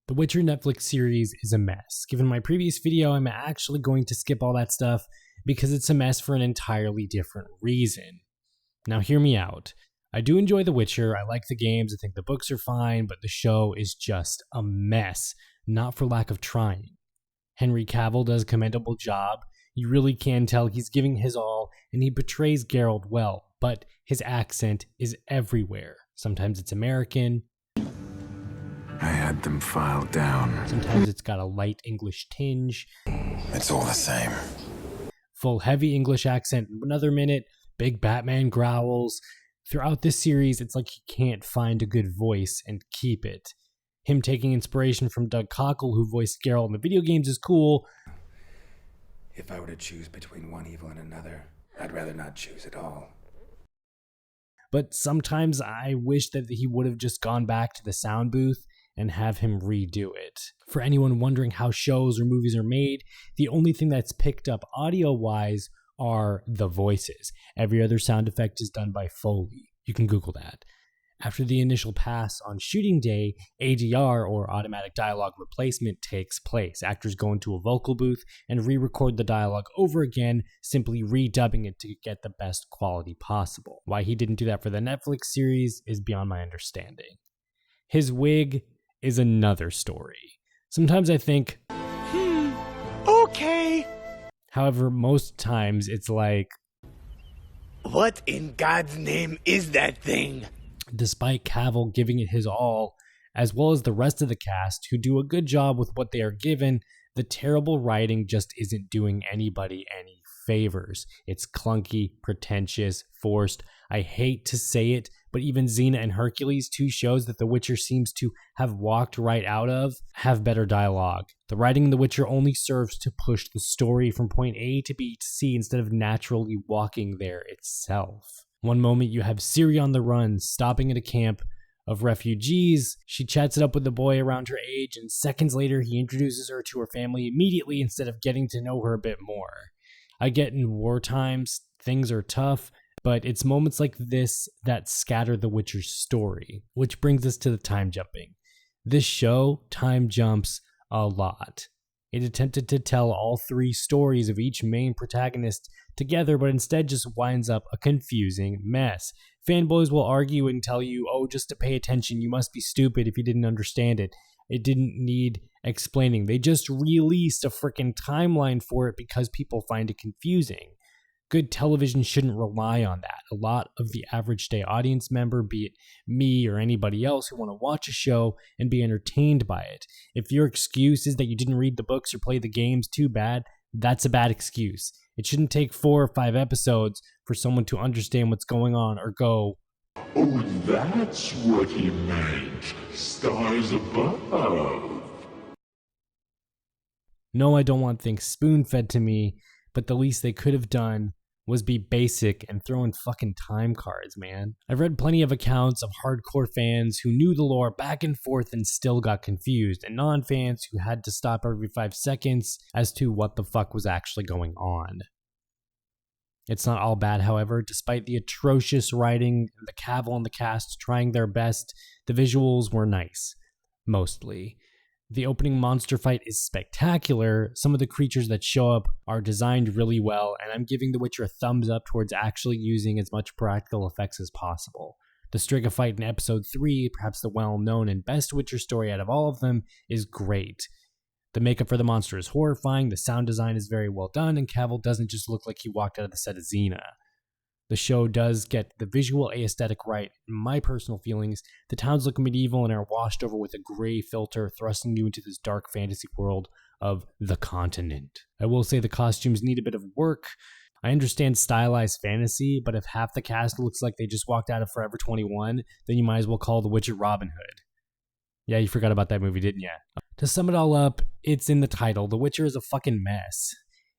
The Witcher Netflix series is a mess. Given my previous video, I'm actually going to skip all that stuff because it's a mess for an entirely different reason. Now hear me out. I do enjoy The Witcher, I like the games, I think the books are fine, but the show is just a mess, not for lack of trying. Henry Cavill does a commendable job, you really can tell he's giving his all, and he portrays Geralt well, but his accent is everywhere. Sometimes it's American, I had them filed down. sometimes it's got a light English tinge, It's all the same. full heavy English accent in another minute, big Batman growls. Throughout this series, it's like he can't find a good voice and keep it. Him taking inspiration from Doug Cockle, who voiced Geralt in the video games, is cool. If I were to choose between one evil and another, I'd rather not choose at all. But sometimes I wish that he would have just gone back to the sound booth and have him redo it. For anyone wondering how shows or movies are made, the only thing that's picked up audio-wise are the voices. Every other sound effect is done by Foley. You can Google that. After the initial pass on shooting day, ADR, or automatic dialogue replacement, takes place. Actors go into a vocal booth and re-record the dialogue over again, simply redubbing it to get the best quality possible. Why he didn't do that for the Netflix series is beyond my understanding. His wig is another story. Sometimes I think, Okay. however, most times it's like, What in God's name is that thing? despite Cavill giving it his all, as well as the rest of the cast who do a good job with what they are given, the terrible writing just isn't doing anybody any favors. It's clunky, pretentious, forced. I hate to say it, but even Xena and Hercules, two shows that The Witcher seems to have walked right out of, have better dialogue. The writing in The Witcher only serves to push the story from point A to B to C instead of naturally walking there itself. One moment you have Ciri on the run, stopping at a camp of refugees. She chats it up with the boy around her age, and seconds later he introduces her to her family immediately instead of getting to know her a bit more. I get in war times, things are tough, but it's moments like this that scatter The Witcher's story, which brings us to the time jumping. This show time jumps a lot. It attempted to tell all three stories of each main protagonist together, but instead just winds up a confusing mess. Fanboys will argue and tell you, oh, just to pay attention, you must be stupid if you didn't understand it. It didn't need explaining. They just released a freaking timeline for it because people find it confusing. Good television shouldn't rely on that. A lot of the average day audience member, be it me or anybody else who want to watch a show and be entertained by it. If your excuse is that you didn't read the books or play the games, too bad. That's a bad excuse. It shouldn't take 4 or 5 episodes for someone to understand what's going on or go, Oh, that's what he meant. Stars above. no, I don't want things spoon-fed to me, but the least they could have done was be basic and throw in fucking time cards, man. I've read plenty of accounts of hardcore fans who knew the lore back and forth and still got confused, and non-fans who had to stop every 5 seconds as to what the fuck was actually going on. It's not all bad, however. Despite the atrocious writing, the Cavill and the cast trying their best, the visuals were nice. Mostly. The opening monster fight is spectacular. Some of the creatures that show up are designed really well, and I'm giving The Witcher a thumbs up towards actually using as much practical effects as possible. The Striga fight in episode 3, perhaps the well-known and best Witcher story out of all of them, is great. The makeup for the monster is horrifying, the sound design is very well done, and Cavill doesn't just look like he walked out of the set of Xena. The show does get the visual aesthetic right. In my personal feelings, the towns look medieval and are washed over with a gray filter, thrusting you into this dark fantasy world of the continent. I will say the costumes need a bit of work. I understand stylized fantasy, but if half the cast looks like they just walked out of Forever 21, then you might as well call The Witcher Robin Hood. Yeah, you forgot about that movie, didn't you? To sum it all up, it's in the title. The Witcher is a fucking mess.